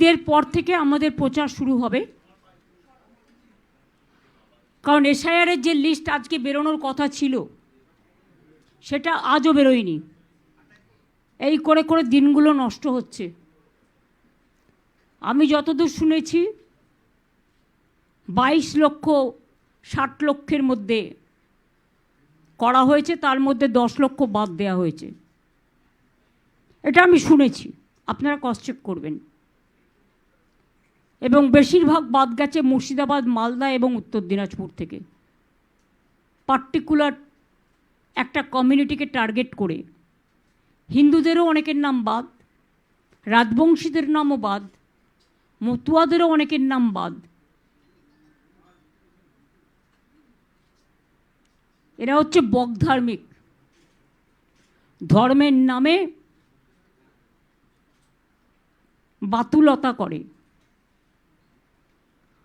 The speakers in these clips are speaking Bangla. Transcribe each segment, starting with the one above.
ঈদের পর থেকে আমাদের প্রচার শুরু হবে, কারণ এসআইআরের যে লিস্ট আজকে বেরোনোর কথা ছিল সেটা আজও বেরোয়নি। এই করে করে দিনগুলো নষ্ট হচ্ছে। আমি যতদূর শুনেছি 22,60,00,000 লক্ষের মধ্যে করা হয়েছে, তার মধ্যে 10 লক্ষ বাদ দেওয়া হয়েছে। এটা আমি শুনেছি, আপনারা ক্রস চেক করবেন। এবং বেশিরভাগ বাদ গেছে মুর্শিদাবাদ, মালদা এবং উত্তর দিনাজপুর থেকে, পার্টিকুলার একটা কমিউনিটিকে টার্গেট করে। হিন্দুদেরও অনেকের নাম বাদ, রাজবংশীদের নামও বাদ, মতুয়াদেরও অনেকের নাম বাদ। এরা হচ্ছে বকধার্মিক, ধর্মের নামে বাতুলতা করে।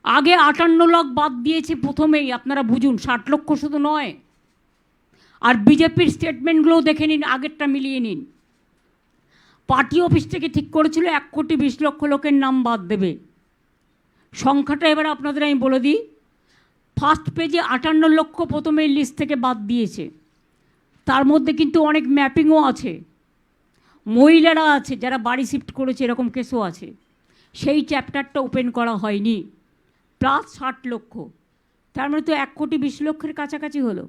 আগে 58 লাখ বাদ দিয়েছে প্রথমেই, আপনারা বুঝুন, 60 লক্ষ শুধু নয়। আর বিজেপির স্টেটমেন্টগুলোও দেখে নিন, আগেরটা মিলিয়ে নিন। পার্টি অফিস থেকে ঠিক করেছিল 1,20,00,000 লোকের নাম বাদ দেবে। সংখ্যাটা এবার আপনাদের আমি বলে দিই। ফার্স্ট পেজে 58 লক্ষ প্রথমে এই লিস্ট থেকে বাদ দিয়েছে। তার মধ্যে কিন্তু অনেক ম্যাপিংও আছে, মহিলারা আছে যারা বাড়ি শিফট করেছে, এরকম কেসও আছে। সেই চ্যাপ্টারটা ওপেন করা হয়নি। প্লাস 60 লক্ষ, তার মানে তো 1,20,00,000 কাছাকাছি হলো।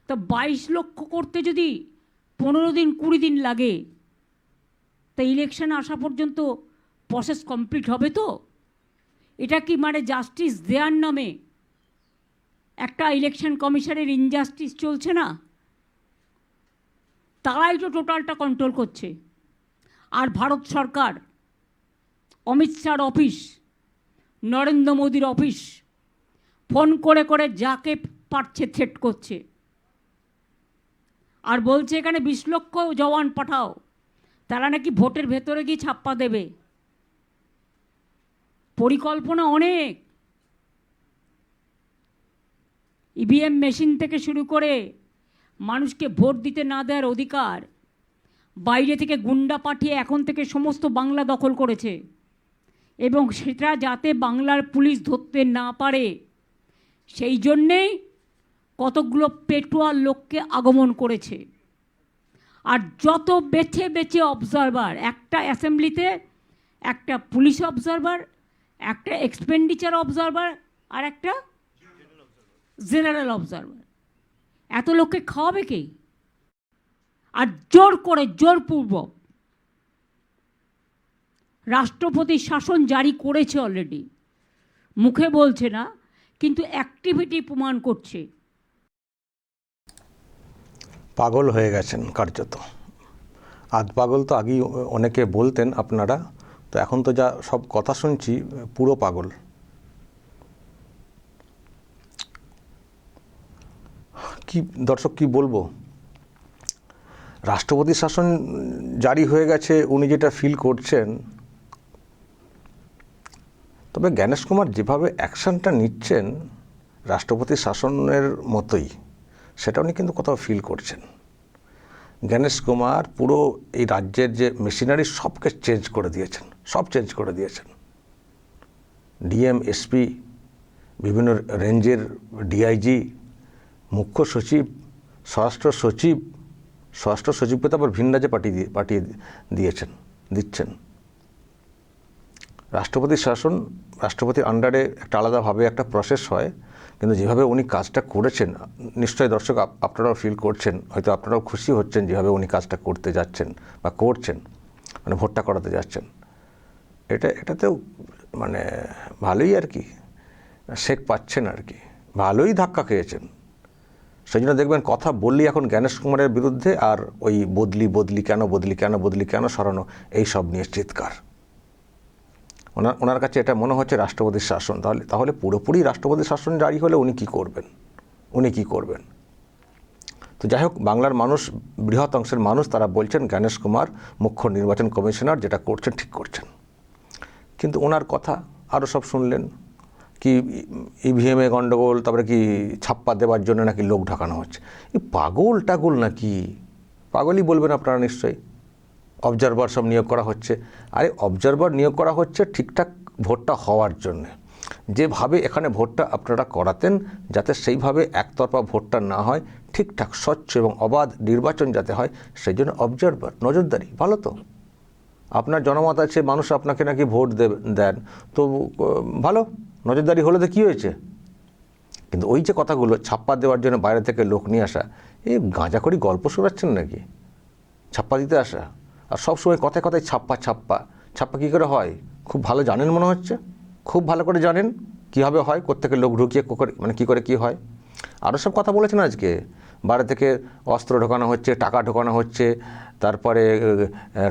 তো 22 লক্ষ করতে যদি 15 দিন 20 দিন লাগে, তা ইলেকশন আসা পর্যন্ত প্রসেস কমপ্লিট হবে তো? এটা কি মানে জাস্টিস দেওয়ার নামে একটা ইলেকশন কমিশনের ইনজাস্টিস চলছে না? তারাই তো টোটালটা কন্ট্রোল করছে। আর ভারত সরকার, অমিত শাহর অফিস, নরেন্দ্র মোদীর অফিস ফোন করে করে যাকে পারছে থ্রেট করছে, আর বলছে এখানে 20 লক্ষ জওয়ান পাঠাও, তারা নাকি ভোটের ভেতরে গিয়ে ছাপ্পা দেবে। পরিকল্পনা অনেক। ইভিএম মেশিন থেকে শুরু করে মানুষকে ভোট দিতে না দেওয়ার অধিকার, বাইরে থেকে গুন্ডা পাঠিয়ে এখন থেকে সমস্ত বাংলা দখল করেছে। এবং সেটা যাতে বাংলার পুলিশ ধরতে না পারে, সেই জন্যেই কতগুলো পেটুয়া লোককে আগমন করেছে। আর যত বেছে বেছে অবজারভার, একটা অ্যাসেম্বলিতে একটা পুলিশ অবজারভার, একটা এক্সপেন্ডিচার অবজারভার, আর একটা জেনারেল অবজারভার, এত লোককে খাওয়াবে কে? আর জোর করে, জোরপূর্বক রাষ্ট্রপতি শাসন জারি করেছে অলরেডি, মুখে বলছে না, কিন্তু অ্যাক্টিভিটি প্রমাণ করছে। পাগল হয়ে গেছেন কার্যত। আধ পাগল তো আগেই অনেকে বলতেন আপনারা, তো এখন তো যা সব কথা শুনছি পুরো পাগল। কি দর্শক কি বলবো, রাষ্ট্রপতি শাসন জারি হয়ে গেছে উনি যেটা ফিল করছেন, তবে জ্ঞানেশ কুমার যেভাবে অ্যাকশনটা নিচ্ছেন রাষ্ট্রপতি শাসনের মতোই, সেটা উনি কিন্তু কোথাও ফিল করছেন। জ্ঞানেশ কুমার পুরো এই রাজ্যের যে মেশিনারি সবকে চেঞ্জ করে দিয়েছেন, সব চেঞ্জ করে দিয়েছেন। ডিএম, এসপি, বিভিন্ন রেঞ্জের ডিআইজি, মুখ্য সচিব, স্বরাষ্ট্র সচিবকে তো আবার ভিন রাজ্যে পাঠিয়ে দিচ্ছেন। রাষ্ট্রপতির শাসন, রাষ্ট্রপতির আন্ডারে একটা আলাদাভাবে একটা প্রসেস হয়, কিন্তু যেভাবে উনি কাজটা করেছেন, নিশ্চয়ই দর্শক আপনারাও ফিল করছেন, হয়তো আপনারাও খুশি হচ্ছেন যেভাবে উনি কাজটা করতে যাচ্ছেন বা করছেন, মানে ভোটটা করাতে যাচ্ছেন। এটাতেও মানে ভালোই আর কি শেক পাচ্ছেন আর কি, ভালোই ধাক্কা খেয়েছেন। সেই জন্য দেখবেন কথা বললেই এখন জ্ঞানেশ কুমারের বিরুদ্ধে আর ওই কেন সরানো এই সব নিয়ে চিৎকার। ওনার কাছে এটা মনে হচ্ছে রাষ্ট্রপতির শাসন, তাহলে পুরোপুরি রাষ্ট্রপতির শাসন জারি হলে উনি কি করবেন? তো যাই হোক, বাংলার মানুষ, বৃহৎ অংশের মানুষ, তারা বলছেন জ্ঞানেশ কুমার মুখ্য নির্বাচন কমিশনার যেটা করছেন ঠিক করছেন। কিন্তু ওনার কথা আরও সব শুনলেন, কি ইভিএমে গণ্ডগোল, তারপরে কি ছাপ্পা দেওয়ার জন্য নাকি লোক ঢাকানো হচ্ছে। এই পাগল নাকি? পাগলই বলবেন আপনারা নিশ্চয়ই। অবজারভার সব নিয়োগ করা হচ্ছে। আরে অবজারভার নিয়োগ করা হচ্ছে ঠিকঠাক ভোটটা হওয়ার জন্যে, যেভাবে এখানে ভোটটা আপনারা করাতেন যাতে সেইভাবে একতরফা ভোটটা না হয়, ঠিকঠাক স্বচ্ছ এবং অবাধ নির্বাচন যাতে হয়, সেই জন্য অবজারভার, নজরদারি। ভালো তো, আপনার জনমত আছে, মানুষ আপনাকে নাকি ভোট দেন, তো ভালো, নজরদারি হলে তো কী হয়েছে। কিন্তু ওই যে কথাগুলো ছাপ্পা দেওয়ার জন্য বাইরে থেকে লোক নিয়ে আসা, এই গাঁজাখড়ি গল্প শোনাচ্ছেন নাকি, ছাপ্পা দিতে আসা। আর সবসময় কথায় কথায় ছাপ্পা ছাপ্পা ছাপ্পা কী করে হয় খুব ভালো জানেন মনে হচ্ছে, খুব ভালো করে জানেন কীভাবে হয়, কোত্থেকে লোক ঢুকিয়ে মানে কী করে কী হয়। আরও সব কথা বলেছেন আজকে, বাইরে থেকে অস্ত্র ঢোকানো হচ্ছে, টাকা ঢোকানো হচ্ছে, তারপরে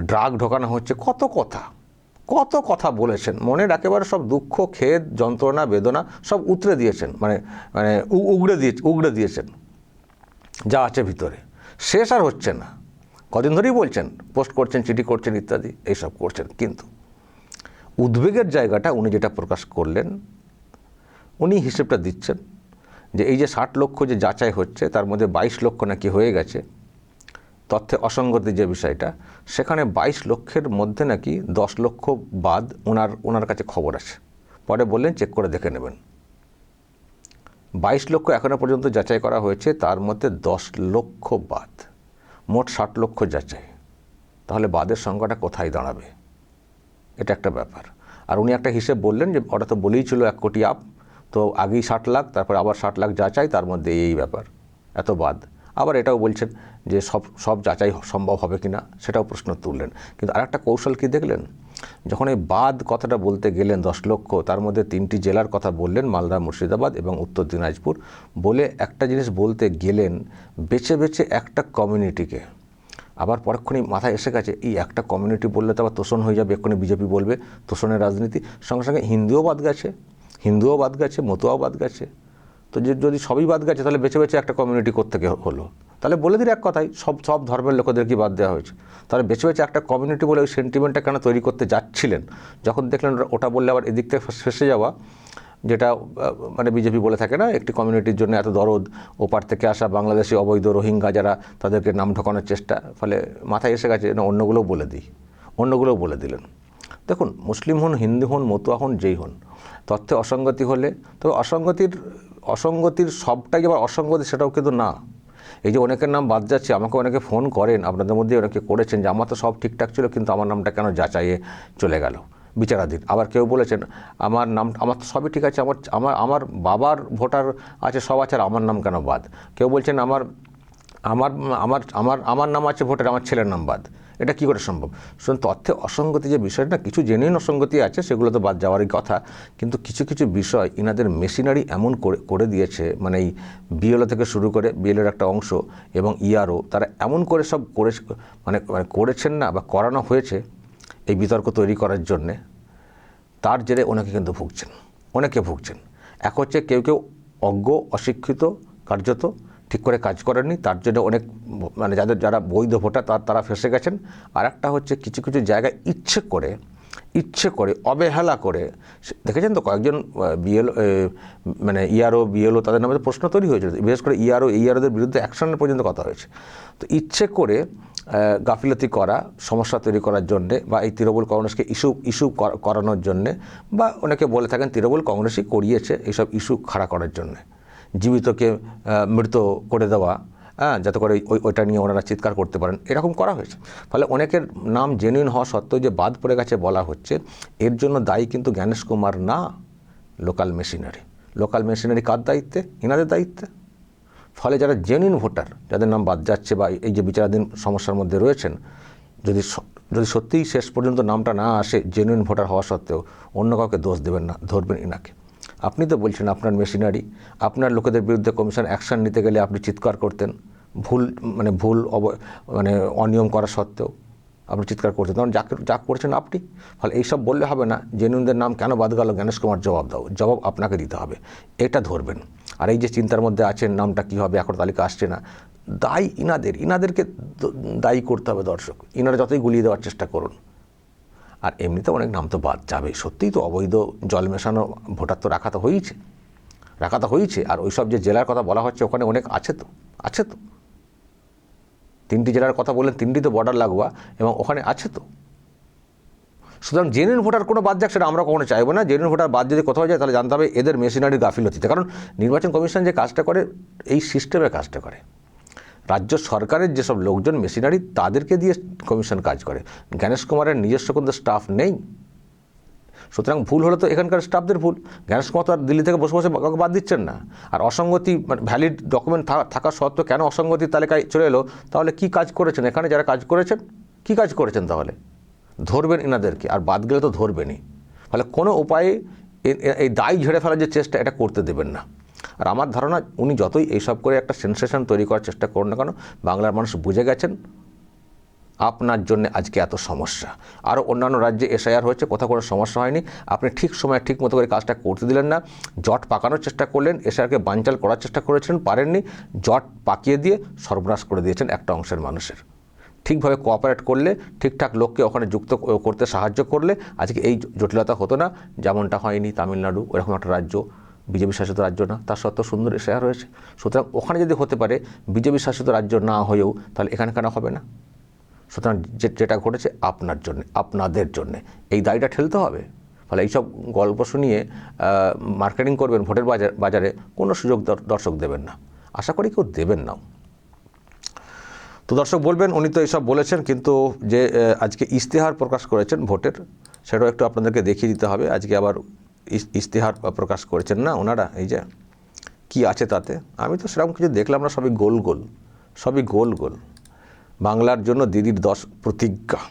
ড্রাগ ঢোকানো হচ্ছে, কত কথা বলেছেন। মনের একেবারে সব দুঃখ, খেদ, যন্ত্রণা, বেদনা সব উতরে দিয়েছেন, মানে মানে উগড়ে দিয়েছেন যা আছে ভিতরে। শেষ আর হচ্ছে না, কদিন ধরেই বলছেন, পোস্ট করছেন, চিঠি করছেন, ইত্যাদি এইসব করছেন। কিন্তু উদ্বেগের জায়গাটা উনি যেটা প্রকাশ করলেন, উনি হিসেবটা দিচ্ছেন যে এই যে 60 লক্ষ যে যাচাই হচ্ছে তার মধ্যে 22 লক্ষ নাকি হয়ে গেছে, তথ্যে অসঙ্গতি যে বিষয়টা, সেখানে 22 লক্ষের মধ্যে নাকি 10 লক্ষ বাদ ওনার কাছে খবর আছে। পরে বললেন চেক করে দেখে নেবেন। 22 লক্ষ এখনও পর্যন্ত যাচাই করা হয়েছে, তার মধ্যে 10 লক্ষ বাদ, মোট 60 লক্ষ যাচাই। তাহলে বাদের সংখ্যাটা কোথায় দাঁড়াবে, এটা একটা ব্যাপার। আর উনি একটা হিসেব বললেন যে ওটা তো বলেই ছিল 1 কোটি আপ, তো আগেই 60 লাখ, তারপর আবার 60 লাখ যাচাই, তার মধ্যে এই ব্যাপার, এত বাদ। আবার এটাও বলছেন যে সব যাচাই সম্ভব হবে কি না, সেটাও প্রশ্ন তুললেন। কিন্তু আরেকটা কৌশল কি দেখলেন, যখন এই বাদ কথাটা বলতে গেলেন 10 লক্ষ, তার মধ্যে 3টি জেলার কথা বললেন, মালদা, মুর্শিদাবাদ এবং উত্তর দিনাজপুর, বলে একটা জিনিস বলতে গেলেন বেছে বেছে একটা কমিউনিটিকে। আবার পরক্ষণই মাথায় এসে গেছে এই একটা কমিউনিটি বললে তো আবার তোষণ হয়ে যাবে, এক্ষুনি বিজেপি বলবে তোষণের রাজনীতি, সঙ্গে সঙ্গে হিন্দুও বাদ গেছে, মতুয়াও বাদ গেছে। তো যদি সবই বাদ গেছে, তাহলে বেছে বেছে একটা কমিউনিটি কোত্থেকে হলো, তাহলে বলে দিন এক কথাই সব ধর্মের লোকেদেরকে বাদ দেওয়া হয়েছে। তাহলে বেছে বেছে একটা কমিউনিটি বলে ওই সেন্টিমেন্টটা কেন তৈরি করতে যাচ্ছিলেন, যখন দেখলেন ওটা বললে আবার এদিক থেকে ফেসে যাওয়া, যেটা মানে বিজেপি বলে থাকে না, একটি কমিউনিটির জন্য এত দরদ, ওপার থেকে আসা বাংলাদেশি অবৈধ রোহিঙ্গা যারা, তাদেরকে নাম ঢোকানোর চেষ্টা, ফলে মাথায় এসে গেছে না অন্যগুলোও বলে দিলেন। দেখুন, মুসলিম হন, হিন্দু হন, মতুয়া হন, যেই হন, তথ্যে অসঙ্গতি হলে, তবে অসঙ্গতির সবটাই আবার অসঙ্গতি সেটাও কিন্তু না। এই যে অনেকের নাম বাদ যাচ্ছে, আমাকে অনেকে ফোন করেন, আপনাদের মধ্যে অনেকে করেছেন যে আমার তো সব ঠিকঠাক ছিল, কিন্তু আমার নামটা কেন যাচাইয়ে চলে গেল, বিচারাধীন। আবার কেউ বলেছেন আমার তো সবই ঠিক আছে, আমার বাবার ভোটার আছে, সব আছে, আর আমার নাম কেন বাদ। কেউ বলছেন আমার নাম আছে ভোটার, আমার ছেলের নাম বাদ। এটা কী করে সম্ভব? শুনুন, তথ্যে অসঙ্গতি যে বিষয়টা, কিছু জেনুইন অসঙ্গতি আছে, সেগুলো তো বাদ যাওয়ারই কথা, কিন্তু কিছু বিষয় ইনাদের মেশিনারি এমন করে দিয়েছে, মানে এই বিএলও থেকে শুরু করে, বিএলওর একটা অংশ এবং ইআরও, তারা এমন করে সব মানে করেছেন না, বা করানো হয়েছে এই বিতর্ক তৈরি করার জন্যে, তার জেরে অনেকে কিন্তু ভুগছেন। এক হচ্ছে কেউ অজ্ঞ, অশিক্ষিত, কার্যত ঠিক করে কাজ করেননি, তার জন্য অনেক মানে যারা বৈধ ভোটার তারা ফেসে গেছেন। আর একটা হচ্ছে কিছু জায়গায় ইচ্ছে করে অবহেলা করে, দেখেছেন তো কয়েকজন মানে বিএলও তাদের নামে প্রশ্ন তৈরি হয়েছিল, বিশেষ করে ইআরওদের বিরুদ্ধে অ্যাকশনের পর্যন্ত কথা হয়েছে। তো ইচ্ছে করে গাফিলতি করা, সমস্যা তৈরি করার জন্যে, বা এই তৃণমূল কংগ্রেসকে ইস্যু করানোর জন্যে, বা অনেকে বলে থাকেন তৃণমূল কংগ্রেসই করিয়েছে এইসব ইস্যু খাড়া করার জন্যে, জীবিতকে মৃত করে দেওয়া, যাতে করে ওইটা নিয়ে ওনারা চিৎকার করতে পারেন, এরকম করা হয়েছে। ফলে অনেকের নাম জেনুইন হওয়া সত্ত্বেও যে বাদ পড়ে গেছে বলা হচ্ছে, এর জন্য দায়ী কিন্তু জ্ঞানেশ কুমার না, লোকাল মেশিনারি কার দায়িত্বে? ইনাদের দায়িত্বে। ফলে যারা জেনুইন ভোটার, যাদের নাম বাদ যাচ্ছে বা এই যে বিচারাধীন সমস্যার মধ্যে রয়েছেন, যদি সত্যিই শেষ পর্যন্ত নামটা না আসে, জেনুইন ভোটার হওয়া সত্ত্বেও, অন্য কাউকে দোষ দেবেন না, ধরবেন ইনাকে। আপনি তো বলছেন আপনার মেশিনারি, আপনার লোকেদের বিরুদ্ধে কমিশন অ্যাকশন নিতে গেলে আপনি চিৎকার করতেন, ভুল অনিয়ম করা সত্ত্বেও আপনি চিৎকার করছেন, তখন যা করছেন আপনি। ফলে এইসব বললে হবে না, জেনুইনদের নাম কেন বাদ গেল, জ্ঞানেশ কুমার জবাব আপনাকে দিতে হবে, এটা ধরবেন। আর এই যে চিন্তার মধ্যে আছেন নামটা কী হবে, এখন তালিকা আসছে না, দায়ী ইনাদেরকে দায়ী করতে হবে। দর্শক, ইনারা যতই গুলিয়ে দেওয়ার চেষ্টা করুন, আর এমনিতে অনেক নাম তো বাদ যাবে, সত্যিই তো অবৈধ জল মেশানো ভোটার তো রাখা তো হয়েছে। আর ওইসব যে জেলার কথা বলা হচ্ছে, ওখানে অনেক আছে তো। 3টি জেলার কথা বললেন, 3টি তো বর্ডার লাগোয়া এবং ওখানে আছে তো। সুতরাং জেনুইন ভোটার কোনো বাদ যাক, সেটা আমরা কখনো চাইবো না। জেনুইন ভোটার বাদ যদি কোথাও যায় তাহলে জানতে হবে এদের মেশিনারির গাফিলতিতে। কারণ নির্বাচন কমিশন যে কাজটা করে এই সিস্টেমে কাজটা করে, রাজ্য সরকারের যেসব লোকজন মেশিনারি তাদেরকে দিয়ে কমিশন কাজ করে। জ্ঞানেশ কুমারের নিজস্ব কোনো স্টাফ নেই, সুতরাং ভুল হলে তো এখানকার স্টাফদের ভুল। জ্ঞানেশ কুমার তো আর দিল্লি থেকে বসে বসে কাউকে বাদ দিচ্ছেন না। আর অসঙ্গতি ভ্যালিড ডকুমেন্ট থাকা সত্ত্বেও কেন অসঙ্গতি তালিকায় চলে এলো? তাহলে কি কাজ করেছেন এখানে যারা কাজ করেছেন? কি কাজ করেছেন তাহলে? ধরবেন এনাদেরকে, আর বাদ গেলে তো ধরবেনই। ফলে কোনো উপায়ে এই দায় ঝেড়ে ফেলার যে চেষ্টা, এটা করতে দেবেন না। আর আমার ধারণা উনি যতই এইসব করে একটা সেন্সেশন তৈরি করার চেষ্টা করুন না কেন, বাংলার মানুষ বুঝে গেছেন আপনার জন্য আজকে এত সমস্যা। আরও অন্যান্য রাজ্যে এসআইআর হয়েছে, কোথাও কোনো সমস্যা হয়নি। আপনি ঠিক সময়ে ঠিক মতো করে কাজটা করতে দিলেন না, জট পাকানোর চেষ্টা করলেন, এসআইআরকে বানচাল করার চেষ্টা করেছিলেন, পারেননি। জট পাকিয়ে দিয়ে সর্বনাশ করে দিয়েছেন একটা অংশের মানুষের। ঠিকভাবে কোঅপারেট করলে, ঠিকঠাক লোককে ওখানে যুক্ত করতে সাহায্য করলে আজকে এই জটিলতা হতো না। যেমনটা হয়নি তামিলনাড়ু, এরকম একটা রাজ্য, বিজেপি শাসিত রাজ্য না, তার সত্ত্বেও সুন্দর এসআইআর হয়েছে। সুতরাং ওখানে যদি হতে পারে, বিজেপি শাসিত রাজ্য না হয়েও, তাহলে এখানে কেন হবে না? সুতরাং যেটা ঘটেছে আপনার জন্যে, আপনাদের জন্যে, এই দায়টা ঠেলতে হবে। ফলে এইসব গল্প শুনিয়ে মার্কেটিং করবেন ভোটের বাজারে, কোনো সুযোগ দর্শক দেবেন না, আশা করি কেউ দেবেন না। তো দর্শক বলবেন উনি তো এইসব বলেছেন, কিন্তু যে আজকে ইশতেহার প্রকাশ করেছেন ভোটের, সেটাও একটু আপনাদেরকে দেখিয়ে দিতে হবে। আজকে আবার ইশতেহার প্রকাশ করেছেন না ওনারা, এই যে কি আছে তাতে, আমি তো সেরকম কিছু দেখলাম না, সবই গোল গোল, সবই গোল গোল। বাংলার জন্য দিদির 10 প্রতিজ্ঞা।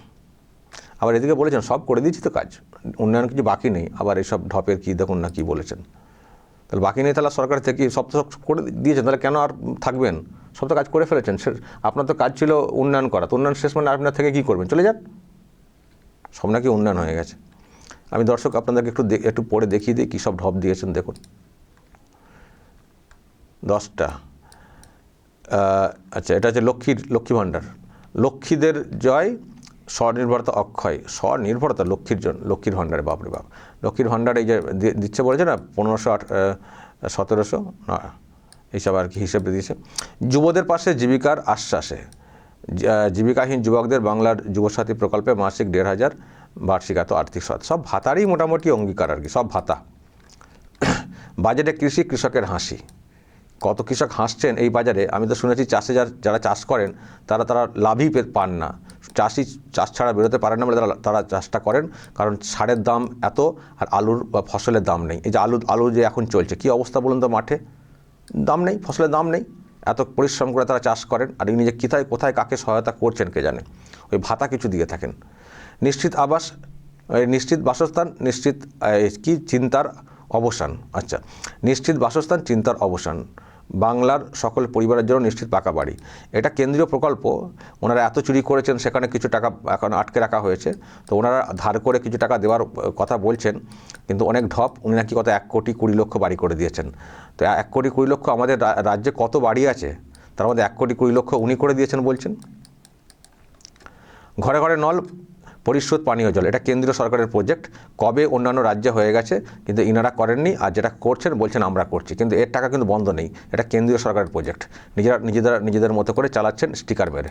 আবার এদিকে বলেছেন সব করে দিয়েছি তো কাজ, উন্নয়ন কিছু বাকি নেই। আবার এইসব ঢপের কি দেখুন না কি বলেছেন, তাহলে বাকি নেই, তাহলে সরকার থেকে সব তো করে দিয়েছেন, তাহলে কেন আর থাকবেন? সব তো কাজ করে ফেলেছেন। আপনার তো কাজ ছিল উন্নয়ন করা, তো উন্নয়ন শেষ মানে আপনার থেকে কী করবেন? চলে যান, সব নাকি উন্নয়ন হয়ে গেছে। আমি দর্শক আপনাদেরকে একটু পরে দেখিয়ে দিই কী সব ঢপ দিয়েছেন। দেখুন 10টা। আচ্ছা, এটা হচ্ছে লক্ষ্মী ভাণ্ডার, লক্ষ্মীদের জয়, স্বনির্ভরতা অক্ষয়, স্বনির্ভরতা লক্ষ্মীর ভাণ্ডারে, বাপরে বাপ। লক্ষ্মীর ভাণ্ডার এই যে দিচ্ছে বলেছে না, 1500 1700 এইসব আর কি হিসেবে দিয়েছে। যুবদের পাশে জীবিকার আশ্বাসে, জীবিকাহীন যুবকদের বাংলার যুবসাথী প্রকল্পে মাসিক 1500 বার্ষিক এত আর্থিক সহায়তা, সব ভাতারই মোটামুটি অঙ্গীকার আর কি, সব ভাতা। বাজেটে কৃষকের হাসি, কত কৃষক হাসছেন এই বাজারে। আমি তো শুনেছি চাষে যারা চাষ করেন তারা লাভই পান না, চাষি চাষ ছাড়া বেরোতে পারেন না বলে তারা চাষটা করেন, কারণ সারের দাম এত আর আলুর বা ফসলের দাম নেই। এই যে আলু যে এখন চলছে, কী অবস্থা বলুন তো, মাঠে দাম নেই, ফসলের দাম নেই, এত পরিশ্রম করে তারা চাষ করেন। আর ইনি যে কোথায় কাকে সহায়তা করছেন কে জানে, ওই ভাতা কিছু দিয়ে থাকেন। নিশ্চিত আবাস, নিশ্চিত বাসস্থান, নিশ্চিত কি চিন্তার অবসান। আচ্ছা, নিশ্চিত বাসস্থান, চিন্তার অবসান, বাংলার সকল পরিবারের জন্য নিশ্চিত পাকা বাড়ি। এটা কেন্দ্রীয় প্রকল্প, ওনারা এত চুরি করেছেন, সেখানে কিছু টাকা এখন আটকে রাখা হয়েছে, তো ওনারা ধার করে কিছু টাকা দেওয়ার কথা বলছেন, কিন্তু অনেক ঢপ। উনি নাকি কত 1,20,00,000 বাড়ি করে দিয়েছেন। তো 1,20,00,000 আমাদের রাজ্যে কত বাড়ি আছে, তার মধ্যে 1,20,00,000 উনি করে দিয়েছেন বলছেন। ঘরে ঘরে নল, পরিশোধ পানীয় জল, এটা কেন্দ্রীয় সরকারের প্রজেক্ট, কবে অন্যান্য রাজ্যে হয়ে গেছে, কিন্তু ইনারা করেননি। আর যেটা করছেন বলছেন আমরা করছি, কিন্তু এর টাকা কিন্তু বন্ধ নেই, এটা কেন্দ্রীয় সরকারের প্রজেক্ট, নিজেদের মতো করে চালাচ্ছেন স্টিকার মেরে।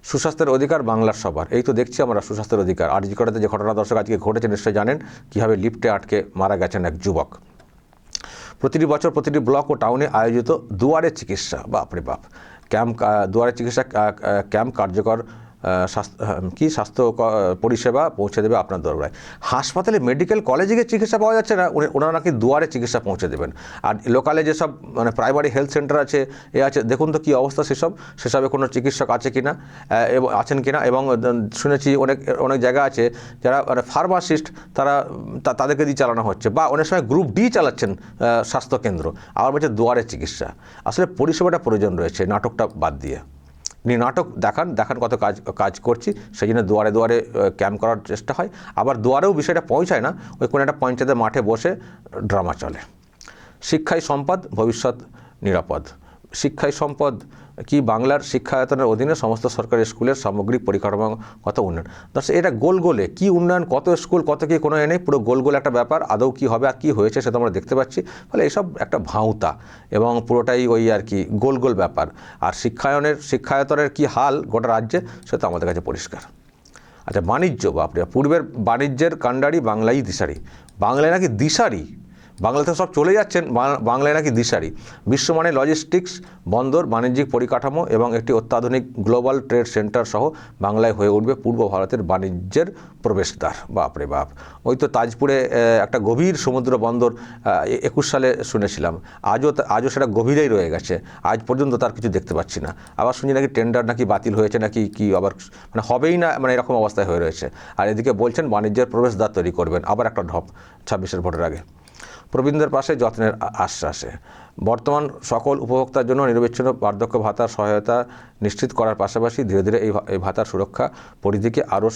সুস্বাস্থ্যের অধিকার বাংলার সবার, এই তো দেখছি আমরা সুস্বাস্থ্যের অধিকার। আরজি করাতে যে ঘটনা দর্শক আজকে ঘটেছে নিশ্চয়ই জানেন, কীভাবে লিফটে আটকে মারা গেছেন এক যুবক। প্রতিটি বছর প্রতিটি ব্লক ও টাউনে আয়োজিত দুয়ারে চিকিৎসা, বাপরে বাপ, দুয়ারে চিকিৎসা ক্যাম্প কার্যকর স্বাস্থ্য পরিষেবা পৌঁছে দেবে আপনার দরবারে। হাসপাতালে, মেডিকেল কলেজে গিয়ে চিকিৎসা পাওয়া যাচ্ছে না, ওনারা নাকি দুয়ারে চিকিৎসা পৌঁছে দেবেন। আর লোকালে যেসব প্রাইমারি হেলথ সেন্টার আছে, আছে, দেখুন তো কী অবস্থা সেসবে কোনো চিকিৎসক আছে কিনা, এবং আছেন কিনা। এবং শুনেছি অনেক জায়গা আছে যারা ফার্মাসিস্ট, তাদেরকে দিয়ে চালানো হচ্ছে, বা অনেক সময় গ্রুপ ডি চালাচ্ছেন স্বাস্থ্যকেন্দ্র, আবার বলছে দুয়ারে চিকিৎসা। আসলে পরিষেবাটা প্রয়োজন রয়েছে, নাটকটা বাদ দিয়ে। নাটক দেখান কত কাজ করছি, সেই জন্য দুয়ারে দুয়ারে ক্যাম্প করার চেষ্টা হয়। আবার দুয়ারেও বিষয়টা পৌঁছায় না, ওই কোনো একটা পঞ্চায়েতের মাঠে বসে ড্রামা চলে। শিক্ষাই সম্পদ, ভবিষ্যৎ নিরাপদ, শিক্ষাই সম্পদ কি বাংলার শিক্ষায়তনের অধীনে সমস্ত সরকারি স্কুলের সামগ্রিক পরিকাঠামোগত উন্নয়ন। দর্শক এটা গোল গোলে কি উন্নয়ন, কত স্কুল, কত কি কোনো নেই, পুরো গোল গোল একটা ব্যাপার। আদৌ কি হবে আর কি হয়েছে সেটা আমরা দেখতে পাচ্ছি। ফলে এইসব একটা ভাঁওতা এবং পুরোটাই ওই আর কি গোল গোল ব্যাপার। আর শিক্ষায়তনের কি হাল গোটা রাজ্যে সেটা আমাদের কাছে পরিষ্কার। আচ্ছা, বাণিজ্য, বাপরে, পূর্বের বাণিজ্যের কাণ্ডারি বাংলাই দিশারি। বাংলায় নাকি দিশারি, বাংলা থেকে সব চলে যাচ্ছেন, বাংলায় নাকি দিশারি। বিশ্বমানের লজিস্টিক্স, বন্দর, বাণিজ্যিক পরিকাঠামো এবং একটি অত্যাধুনিক গ্লোবাল ট্রেড সেন্টার সহ বাংলায় হয়ে উঠবে পূর্ব ভারতের বাণিজ্যের প্রবেশদ্বার। বাপরে বাপ, ওই তো তাজপুরে একটা গভীর সমুদ্র বন্দর 21 সালে শুনেছিলাম, আজও সেটা গভীরেই রয়ে গেছে, আজ পর্যন্ত তার কিছু দেখতে পাচ্ছি না। আবার শুনি নাকি টেন্ডার নাকি বাতিল হয়েছে নাকি কি, আবার মানে হবেই না, মানে এরকম অবস্থায় হয়ে রয়েছে। আর এদিকে বলছেন বাণিজ্যের প্রবেশদ্বার তৈরি করবেন, আবার একটা ঢপ 26-এর ভোটের আগে। প্রবীণদের পাশে যত্নের আশ্বাসে বর্তমান সকল উপভোক্তার জন্য নিরবিচ্ছিন্ন বার্ধক্য ভাতার সহায়তা নিশ্চিত করার পাশাপাশি ধীরে ধীরে এই ভাতার সুরক্ষা পরিধিকে আরও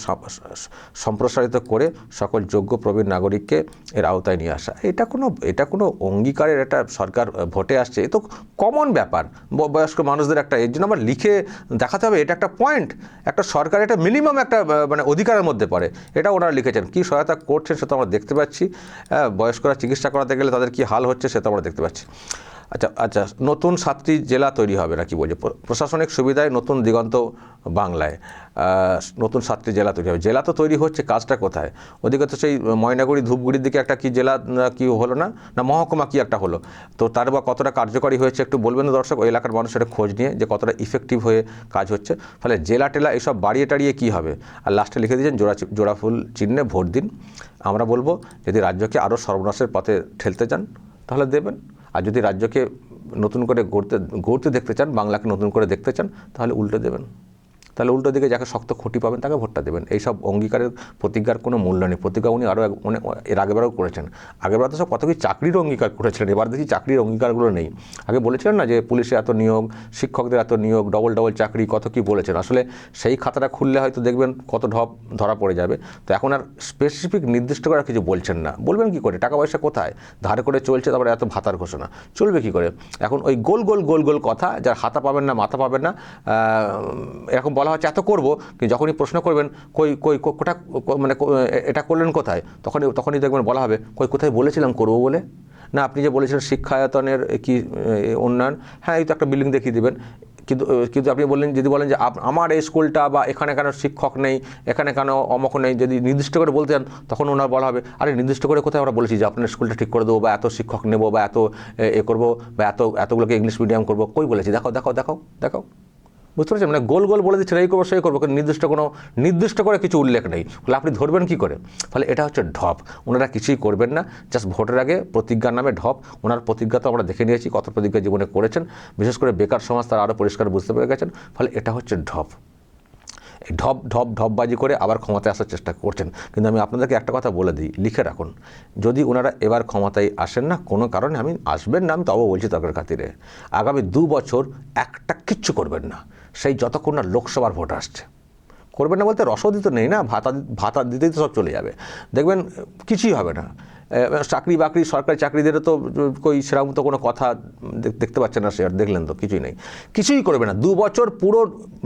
সম্প্রসারিত করে সকল যোগ্য প্রবীণ নাগরিককে এর আওতায় নিয়ে আসা। এটা কোনো অঙ্গীকারের, এটা সরকার ভোটে আসছে, এ তো কমন ব্যাপার বয়স্ক মানুষদের একটা, এর জন্য আবার লিখে দেখাতে হবে, এটা একটা পয়েন্ট, একটা সরকার, এটা মিনিমাম একটা মানে অধিকারের মধ্যে পড়ে। এটা ওনারা লিখেছেন, কী সহায়তা করছেন সেটা আমরা দেখতে পাচ্ছি। বয়স্করা চিকিৎসা করাতে গেলে তাদের কী হাল হচ্ছে সেটা আমরা দেখতে পাচ্ছি। আচ্ছা, নতুন 7টি জেলা তৈরি হবে নাকি বলছে, প্রশাসনিক সুবিধায় নতুন দিগন্ত বাংলায় নতুন 7টি জেলা তৈরি হবে। জেলা তো তৈরি হচ্ছে, কাজটা কোথায়? ওদিকে তো সেই ময়নাগুড়ি ধূপগুড়ির দিকে একটা কি জেলা কি হলো না মহকুমা কি একটা হলো, তো তার বা কতটা কার্যকরী হয়েছে একটু বলবেন দর্শক, ওই এলাকার মানুষের খোঁজ নিয়ে যে কতটা ইফেক্টিভ হয়ে কাজ হচ্ছে। ফলে জেলা টেলা এসব বাড়িয়ে টাড়িয়ে কী হবে? আর লাস্টে লিখে দিয়েছেন জোড়া ফুল চিহ্নে ভোট দিন। আমরা বলবো যদি রাজ্যকে আরও সর্বনাশের পথে ঠেলতে চান তাহলে দেবেন, আর যদি রাজ্যকে নতুন করে গড়তে দেখতে চান, বাংলাকে নতুন করে দেখতে চান, তাহলে উল্টো দেবেন। তাহলে উল্টো দিকে যাকে শক্ত খুঁটি পাবেন তাকে ভোটটা দেবেন। এইসব অঙ্গীকারের প্রতিজ্ঞার কোনো মূল্য নেই। প্রতিজ্ঞা উনি আরও এর আগেবারও করেছেন। আগেরবার তো সব কত কি চাকরির অঙ্গীকার করেছিলেন, এবার দেখি চাকরির অঙ্গীকারগুলো নেই। আগে বলেছিলেন না যে পুলিশে এত নিয়োগ, শিক্ষকদের এত নিয়োগ, ডবল চাকরি, কত কি বলেছেন। আসলে সেই খাতাটা খুললে হয়তো দেখবেন কত ঢপ ধরা পড়ে যাবে। তো এখন আর স্পেসিফিক নির্দিষ্ট করে কিছু বলছেন না। বলবেন কি করে? টাকা পয়সা কোথায় ধার করে চলছে, তারপরে এত ভাতার ঘোষণা চলবে কি করে? এখন ওই গোল গোল কথা, যার হাতা পাবেন না মাথা পাবেন না, এরকম বলা হচ্ছে এত করবো, কিন্তু যখনই প্রশ্ন করবেন কোটা মানে এটা করলেন কোথায়, তখনই দেখবেন বলা হবে কোথায় বলেছিলাম করবো বলে। না, আপনি যে বলেছিলেন শিক্ষায়তনের কি উন্নয়ন, হ্যাঁ এই তো একটা বিল্ডিং দেখিয়ে দেবেন, কিন্তু আপনি যদি বলেন যে আমার এই স্কুলটা বা এখানে কেন শিক্ষক নেই, এখানে কেন অমক নেই, যদি নির্দিষ্ট করে বলতে চান তখন ওনার বলা হবে আরে নির্দিষ্ট করে কোথায় আমরা বলেছি যে আপনার স্কুলটা ঠিক করে দেবো বা এত শিক্ষক নেবো বা এত করবো বা এতগুলোকে ইংলিশ মিডিয়াম করবো, বলেছি দেখাও। বুঝতে পারছেন? মানে গোল বলে দিচ্ছেন এই করবো সেই করবো, কিন্তু নির্দিষ্ট করে কিছু উল্লেখ নেই। ফলে আপনি ধরবেন কী করে? ফলে এটা হচ্ছে ঢপ। ওনারা কিছুই করবেন না, জাস্ট ভোটের আগে প্রতিজ্ঞার নামে ঢপ। ওনার প্রতিজ্ঞা তো আমরা দেখে নিয়েছি কত প্রতিজ্ঞা জীবনে করেছেন, বিশেষ করে বেকার সমাজ তারা আরও পরিষ্কার বুঝতে পেরে গেছেন। ফলে এটা হচ্ছে ঢপ। এই ঢপবাজি করে আবার ক্ষমতায় আসার চেষ্টা করছেন। কিন্তু আমি আপনাদেরকে একটা কথা বলে দিই, লিখে রাখুন, যদি ওনারা এবার ক্ষমতায় আসেন না, কোনো কারণে আসবেন না, আমি তবু বলছি তর্কের খাতিরে, আগামী 2 বছর কিচ্ছু করবেন না, সেই যতক্ষণ না লোকসভার ভোট আসছে। করবেন না বলতে রসদই তো নেই না, ভাতা দিতেই তো সব চলে যাবে, দেখবেন কিছুই হবে না। চাকরি বাকরি, সরকারি চাকরিদেরও তো সেরকম তো কোনো কথা দেখতে পাচ্ছেন না, শেয়ার দেখলেন তো কিছুই করবে না 2 বছর। পুরো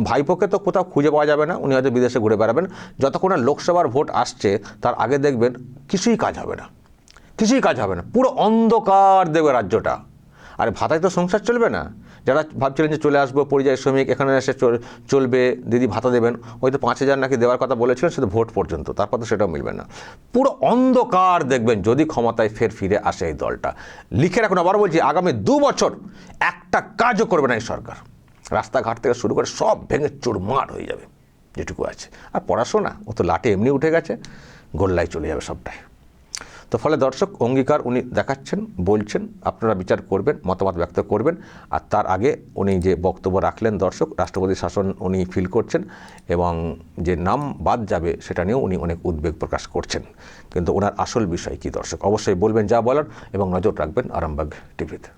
ভাইপোকে তো কোথাও খুঁজে পাওয়া যাবে না, উনি হয়তো বিদেশে ঘুরে বেড়াবেন। যতক্ষণ না লোকসভার ভোট আসছে তার আগে দেখবেন কিছুই কাজ হবে না, পুরো অন্ধকার দেবে রাজ্যটা। আর ভাতায় তো সংসার চলবে না। যারা ভাবছিলেন যে চলে আসবো পরিযায়ী শ্রমিক, এখানে এসে চলবে, দিদি ভাতা দেবেন, ওই তো 5,000 নাকি দেওয়ার কথা বলেছিলেন, শুধু ভোট পর্যন্ত, তারপর তো সেটাও মিলবে না। পুরো অন্ধকার দেখবেন যদি ক্ষমতায় ফিরে আসে এই দলটা। লিখে রাখুন, আবার বলছি, আগামী 2 বছর একটা কাজও করবে না এই সরকার। রাস্তাঘাট থেকে শুরু করে সব ভেঙে চুরমার হয়ে যাবে যেটুকু আছে। আর পড়াশোনা, ও তো লাটে এমনি উঠে গেছে, গোল্লায় চলে যাবে সবটাই। তো ফলে দর্শক, অঙ্গীকার উনি দেখাচ্ছেন, বলছেন, আপনারা বিচার করবেন, মতামত ব্যক্ত করবেন। আর তার আগে উনি যে বক্তব্য রাখলেন দর্শক, রাষ্ট্রপতি শাসন উনি ফিল করছেন এবং যে নাম বাদ যাবে সেটা নিয়েও উনি অনেক উদ্বেগ প্রকাশ করছেন। কিন্তু ওনার আসল বিষয় কি দর্শক, অবশ্যই বলবেন যা বলার এবং নজর রাখবেন আরামবাগ টিভিতে।